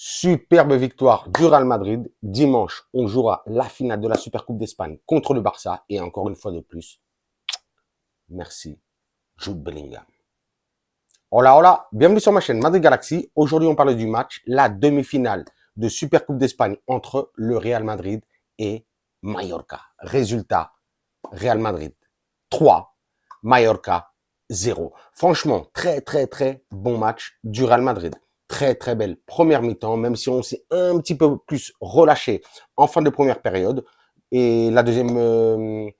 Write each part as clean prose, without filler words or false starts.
Superbe victoire du Real Madrid. Dimanche, on jouera la finale de la Supercoupe d'Espagne contre le Barça. Et encore une fois de plus, merci Jude Bellingham. Hola, hola, bienvenue sur ma chaîne Madrid Galaxy. Aujourd'hui, on parle du match, la demi-finale de Supercoupe d'Espagne entre le Real Madrid et Mallorca. Résultat, Real Madrid 3, Mallorca 0. Franchement, très bon match du Real Madrid. Très belle première mi-temps, même si on s'est un petit peu plus relâché en fin de première période. Et la deuxième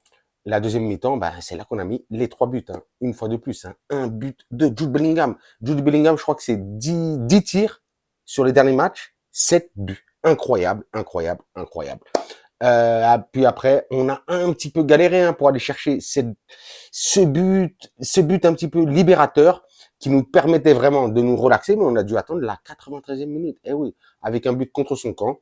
mi-temps, ben, c'est là qu'on a mis les 3 buts. Hein. Une fois de plus, hein. Un but de Jude Bellingham. Jude Bellingham, je crois que c'est 10 tirs sur les derniers matchs, 7 buts. Incroyable. Puis après, on a un petit peu galéré hein, pour aller chercher ce but un petit peu libérateur qui nous permettait vraiment de nous relaxer, mais on a dû attendre la 93e minute. Eh oui, avec un but contre son camp.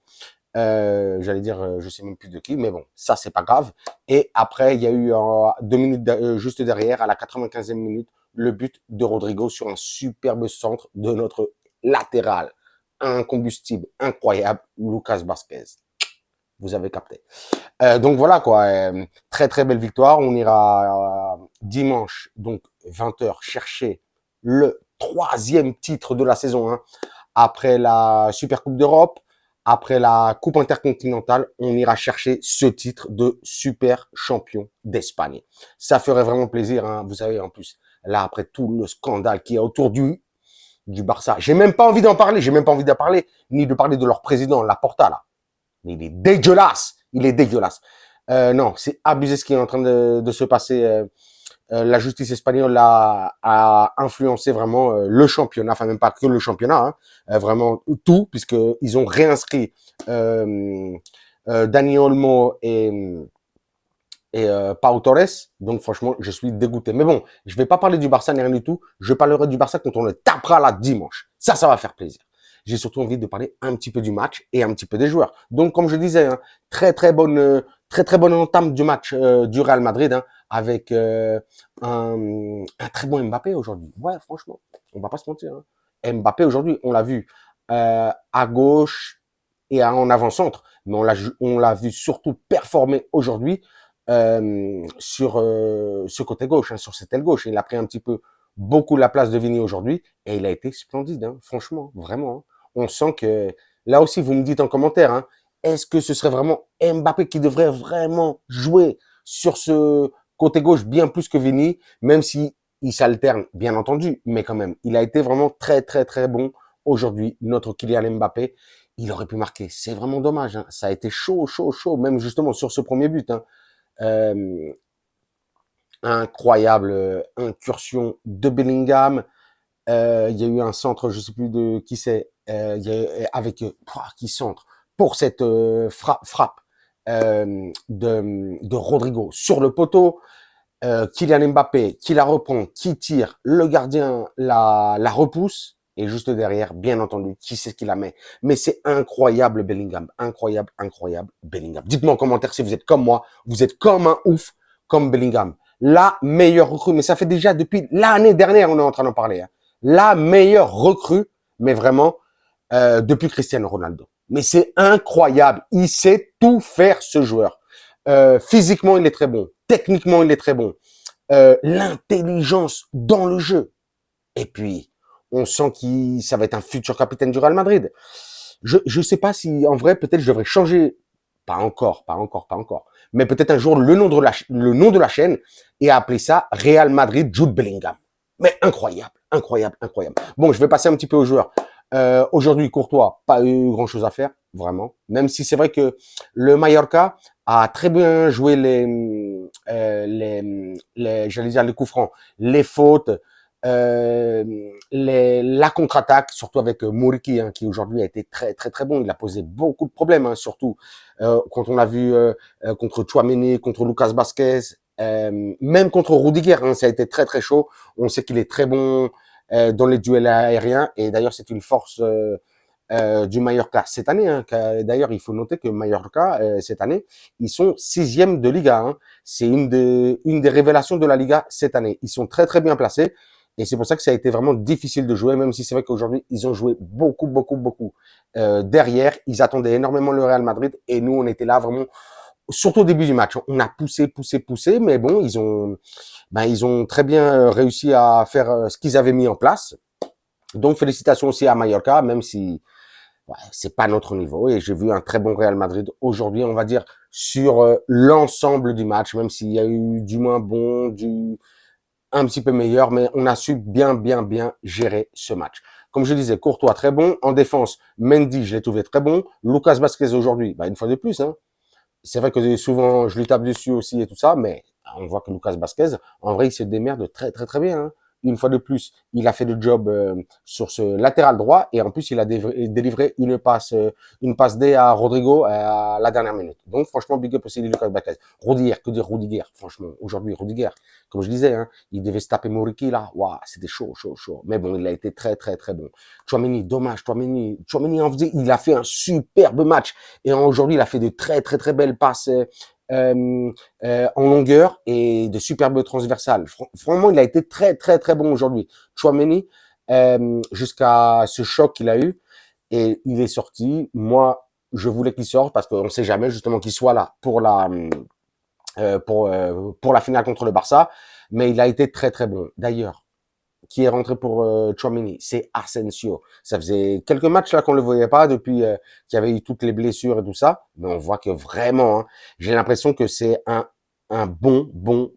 J'allais dire, je sais même plus de qui, mais bon, ça c'est pas grave. Et après, il y a eu 2 minutes juste derrière, à la 95e minute, le but de Rodrigo sur un superbe centre de notre latéral. Un combustible incroyable, Lucas Vázquez. Vous avez capté. Donc voilà quoi, très belle victoire. On ira dimanche, donc 20h, chercher le 3e titre de la saison. Hein. Après la Supercoupe d'Europe, après la Coupe intercontinentale, on ira chercher ce titre de super champion d'Espagne. Ça ferait vraiment plaisir, hein. Vous savez, en plus, là, après tout le scandale qui est autour du Barça, j'ai même pas envie d'en parler, ni de parler de leur président, Laporta, là. Il est dégueulasse. Non, c'est abusé ce qui est en train de se passer. La justice espagnole a influencé vraiment le championnat, enfin même pas que le championnat, hein, vraiment tout, puisqu'ils ont réinscrit Dani Olmo et Pau Torres. Donc franchement, je suis dégoûté. Mais bon, je vais pas parler du Barça ni rien du tout. Je parlerai du Barça quand on le tapera là dimanche. Ça va faire plaisir. J'ai surtout envie de parler un petit peu du match et un petit peu des joueurs. Donc, comme je disais, hein, très bonne entame du match du Real Madrid, hein, avec un très bon Mbappé aujourd'hui. Ouais, franchement, on va pas se mentir. Hein. Mbappé aujourd'hui, on l'a vu à gauche et en avant-centre, mais on l'a vu surtout performer aujourd'hui sur ce côté gauche, hein, sur cette aile gauche. Il a pris un petit peu beaucoup la place de Vini aujourd'hui et il a été splendide, hein, franchement, vraiment. Hein. On sent que, là aussi, vous me dites en commentaire, hein, est-ce que ce serait vraiment Mbappé qui devrait vraiment jouer sur ce côté gauche bien plus que Vini, même si il s'alterne, bien entendu, mais quand même, il a été vraiment très bon aujourd'hui, notre Kylian Mbappé. Il aurait pu marquer, c'est vraiment dommage, hein. Ça a été chaud, même justement sur ce premier but. Hein. Incroyable incursion de Bellingham. Il y a eu un centre, je sais plus de qui c'est, avec qui centre pour cette frappe de Rodrigo sur le poteau. Kylian Mbappé qui la reprend, qui tire, le gardien la repousse. Et juste derrière, bien entendu, qui c'est qui la met. Mais c'est incroyable Bellingham, incroyable Bellingham. Dites-moi en commentaire si vous êtes comme moi, vous êtes comme un ouf, comme Bellingham. La meilleure recrue, mais ça fait déjà depuis l'année dernière, on est en train d'en parler. Hein. La meilleure recrue, mais vraiment, depuis Cristiano Ronaldo. Mais c'est incroyable, il sait tout faire ce joueur. Physiquement, il est très bon. Techniquement, il est très bon. L'intelligence dans le jeu. Et puis, on sent ça va être un futur capitaine du Real Madrid. Je sais pas si, en vrai, peut-être je devrais changer, pas encore, mais peut-être un jour le nom de la chaîne et appeler ça Real Madrid Jude Bellingham. Mais incroyable. Bon, je vais passer un petit peu aux joueurs. Aujourd'hui, Courtois, pas eu grand-chose à faire, vraiment. Même si c'est vrai que le Mallorca a très bien joué j'allais dire les coups francs, les fautes, la contre-attaque, surtout avec Muriqi, hein, qui aujourd'hui a été très bon. Il a posé beaucoup de problèmes, hein, surtout quand on l'a vu contre Tchouaméni, contre Lucas Vázquez, même contre Rudiger, hein, ça a été très chaud. On sait qu'il est très bon dans les duels aériens, et d'ailleurs c'est une force du Mallorca cette année. Hein. D'ailleurs, il faut noter que Mallorca, cette année, ils sont 6e de Liga. Hein. C'est une des révélations de la Liga cette année. Ils sont très bien placés. Et c'est pour ça que ça a été vraiment difficile de jouer, même si c'est vrai qu'aujourd'hui, ils ont joué beaucoup derrière. Ils attendaient énormément le Real Madrid et nous, on était là vraiment, surtout au début du match. On a poussé, mais bon, ils ont très bien réussi à faire ce qu'ils avaient mis en place. Donc, félicitations aussi à Mallorca, même si ouais, c'est pas notre niveau. Et j'ai vu un très bon Real Madrid aujourd'hui, on va dire, sur l'ensemble du match, même s'il y a eu du moins bon, un petit peu meilleur, mais on a su bien gérer ce match. Comme je disais, Courtois très bon. En défense, Mendy, je l'ai trouvé très bon. Lucas Vazquez aujourd'hui, une fois de plus, hein. C'est vrai que souvent, je lui tape dessus aussi et tout ça, mais on voit que Lucas Vazquez, en vrai, il se démerde très bien, hein. Une fois de plus, il a fait le job sur ce latéral droit et en plus, il a délivré une passe D à Rodrigo à la dernière minute. Donc, franchement, big up aussi Lucas Vazquez. Rudiger, que dire Rudiger, franchement, aujourd'hui, Rudiger, comme je disais, hein, il devait se taper Moriki là, waouh, c'était chaud. Mais bon, il a été très bon. Tchouaméni, dommage, Tchouaméni il a fait un superbe match et aujourd'hui, il a fait de très belles passes en longueur et de superbes transversales. Franchement, il a été très bon aujourd'hui. Tchouaméni, jusqu'à ce choc qu'il a eu, et il est sorti. Moi, je voulais qu'il sorte parce qu'on ne sait jamais justement qu'il soit là pour la finale contre le Barça, mais il a été très bon. D'ailleurs, qui est rentré pour Tchouaméni, c'est Asensio. Ça faisait quelques matchs là qu'on le voyait pas depuis qu'il y avait eu toutes les blessures et tout ça, mais on voit que vraiment, hein, j'ai l'impression que c'est un bon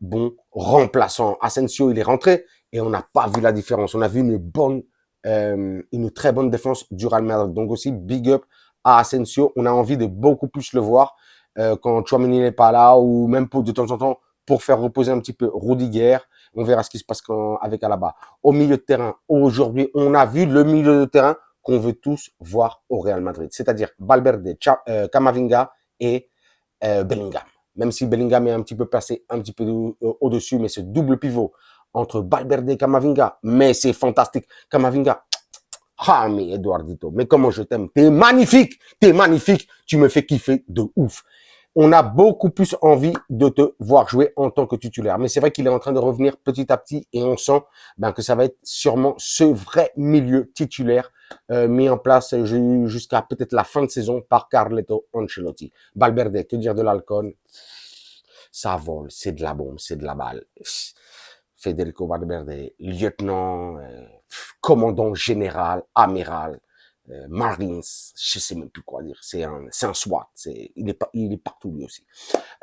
remplaçant. Asensio, il est rentré et on n'a pas vu la différence. On a vu une très bonne défense du Real Madrid. Donc aussi big up à Asensio. On a envie de beaucoup plus le voir quand Tchouaméni n'est pas là ou même de temps en temps pour faire reposer un petit peu Rudiger. On verra ce qui se passe avec Alaba. Au milieu de terrain, aujourd'hui, on a vu le milieu de terrain qu'on veut tous voir au Real Madrid. C'est-à-dire Valverde, Camavinga et Bellingham. Même si Bellingham est un petit peu placé un petit peu au-dessus, mais ce double pivot entre Valverde et Camavinga, mais c'est fantastique. Camavinga, ah mais Eduardito, mais comment je t'aime. T'es magnifique, tu me fais kiffer de ouf. On a beaucoup plus envie de te voir jouer en tant que titulaire. Mais c'est vrai qu'il est en train de revenir petit à petit et on sent que ça va être sûrement ce vrai milieu titulaire mis en place jusqu'à peut-être la fin de saison par Carleto Ancelotti. Valverde, que dire de l'Alcon? Ça vole, c'est de la bombe, c'est de la balle. Federico Valverde, lieutenant, commandant général, amiral. Marines, je sais même plus quoi dire. C'est un SWAT. Il est partout lui aussi.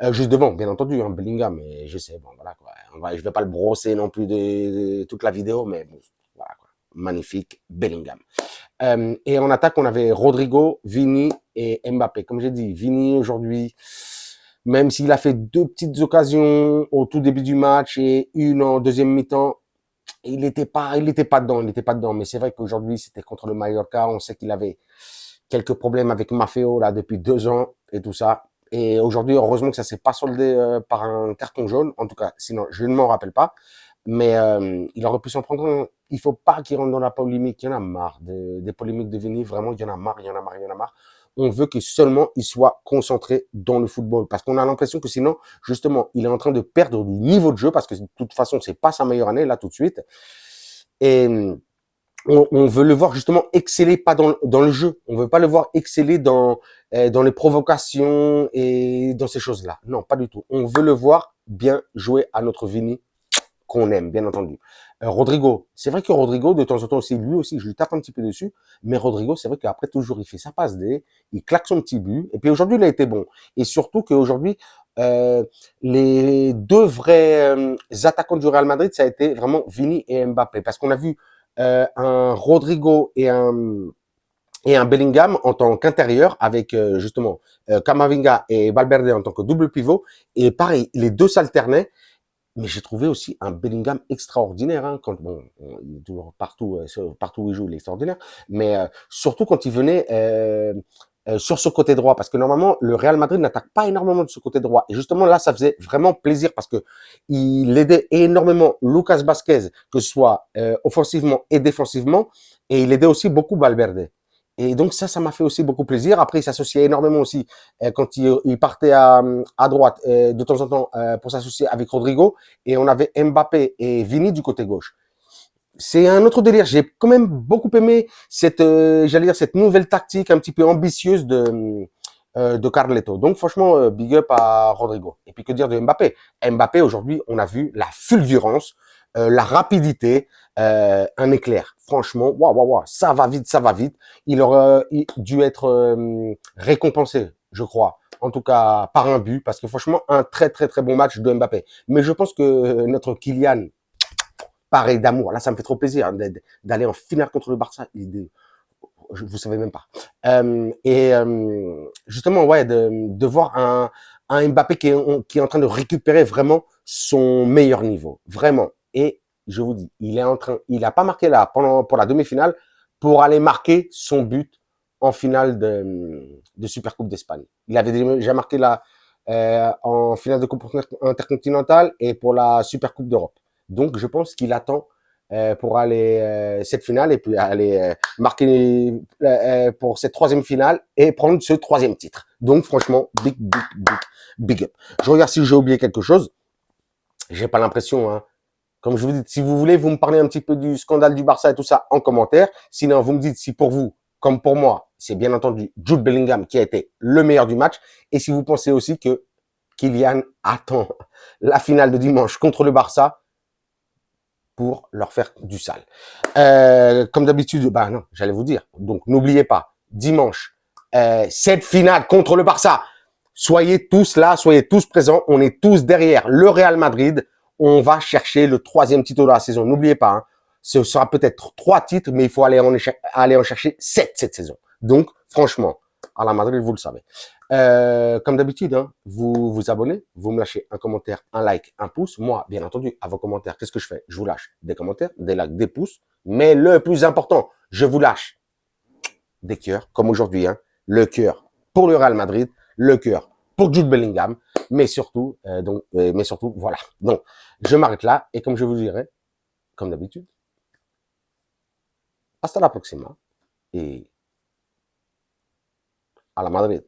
Juste devant, bien entendu, Bellingham. Mais je sais, bon voilà quoi. Je vais pas le brosser non plus de toute la vidéo, mais bon, voilà quoi. Magnifique, Bellingham. Et en attaque, on avait Rodrigo, Vini et Mbappé. Comme j'ai dit, Vini aujourd'hui, même s'il a fait 2 petites occasions au tout début du match et une en deuxième mi-temps, il était pas dedans. Mais c'est vrai qu'aujourd'hui, c'était contre le Mallorca. On sait qu'il avait quelques problèmes avec Maffeo, là, depuis 2 ans et tout ça. Et aujourd'hui, heureusement que ça s'est pas soldé par un carton jaune. En tout cas, sinon, je ne m'en rappelle pas. Mais il aurait pu s'en prendre un. Il faut pas qu'il rentre dans la polémique. Il y en a marre des polémiques de Vini. Vraiment, il y en a marre. On veut que seulement il soit concentré dans le football. Parce qu'on a l'impression que sinon, justement, il est en train de perdre du niveau de jeu parce que de toute façon, c'est pas sa meilleure année, là, tout de suite. Et on veut le voir justement exceller pas dans le jeu. On veut pas le voir exceller dans les provocations et dans ces choses-là. Non, pas du tout. On veut le voir bien jouer à notre Vini qu'on aime, bien entendu. Rodrigo, c'est vrai que Rodrigo, de temps en temps aussi, lui aussi, je lui tape un petit peu dessus, mais Rodrigo, c'est vrai qu'après, toujours, il fait sa passe D, il claque son petit but, et puis aujourd'hui, il a été bon. Et surtout qu'aujourd'hui, les 2 vrais attaquants du Real Madrid, ça a été vraiment Vini et Mbappé, parce qu'on a vu un Rodrigo et un Bellingham en tant qu'intérieur, avec justement Camavinga et Valverde en tant que double pivot, et pareil, les 2 s'alternaient. Mais j'ai trouvé aussi un Bellingham extraordinaire. Hein, quand bon, il est toujours partout où il joue, il est extraordinaire. Mais surtout quand il venait sur ce côté droit, parce que normalement le Real Madrid n'attaque pas énormément de ce côté droit. Et justement là, ça faisait vraiment plaisir parce que il aidait énormément Lucas Vazquez, que ce soit offensivement et défensivement, et il aidait aussi beaucoup Valverde. Et donc ça m'a fait aussi beaucoup plaisir. Après, il s'associait énormément aussi quand il partait à droite de temps en temps pour s'associer avec Rodrigo. Et on avait Mbappé et Vini du côté gauche. c'est un autre délire. J'ai quand même beaucoup aimé cette, j'allais dire, cette nouvelle tactique un petit peu ambitieuse de Carleto. Donc, franchement, big up à Rodrigo. Et puis, que dire de Mbappé? Mbappé, aujourd'hui, on a vu la fulgurance, la rapidité, un éclair. Franchement, waouh, waouh, waouh, ça va vite, ça va vite. Il aurait dû être récompensé, je crois. En tout cas, par un but, parce que franchement, un très, très, très bon match de Mbappé. Mais je pense que notre Kylian, pareil d'amour. Là, ça me fait trop plaisir hein, d'aller en finale contre le Barça. Vous savez même pas. Justement, ouais, de voir un Mbappé qui est en train de récupérer vraiment son meilleur niveau, vraiment. Et je vous dis, il a pas marqué là pour la demi-finale pour aller marquer son but en finale de Supercoupe d'Espagne. Il avait déjà marqué là en finale de Coupe intercontinentale et pour la Supercoupe d'Europe. Donc, je pense qu'il attend pour aller cette finale et puis aller marquer pour cette troisième finale et prendre ce troisième titre. Donc franchement, big up. Je regarde si j'ai oublié quelque chose. J'ai pas l'impression. Hein. Comme je vous dis, si vous voulez, vous me parlez un petit peu du scandale du Barça et tout ça en commentaire. Sinon, vous me dites si pour vous, comme pour moi, c'est bien entendu Jude Bellingham qui a été le meilleur du match. Et si vous pensez aussi que Kylian attend la finale de dimanche contre le Barça pour leur faire du sale. Comme d'habitude, bah non, j'allais vous dire. Donc, n'oubliez pas, dimanche, cette finale contre le Barça. Soyez tous là, soyez tous présents. On est tous derrière le Real Madrid. On va chercher le troisième titre de la saison. N'oubliez pas, hein, ce sera peut-être 3 titres, mais il faut aller en chercher 7 cette saison. Donc, franchement, à la Madrid, vous le savez. Comme d'habitude, hein, vous vous abonnez, vous me lâchez un commentaire, un like, un pouce. Moi, bien entendu, à vos commentaires, qu'est-ce que je fais? Je vous lâche des commentaires, des likes, des pouces. Mais le plus important, je vous lâche des cœurs, comme aujourd'hui. Hein, le cœur pour le Real Madrid, le cœur pour Jude Bellingham, mais surtout, voilà. Donc, je m'arrête là et comme je vous dirai, comme d'habitude, hasta la próxima et à la Madrid.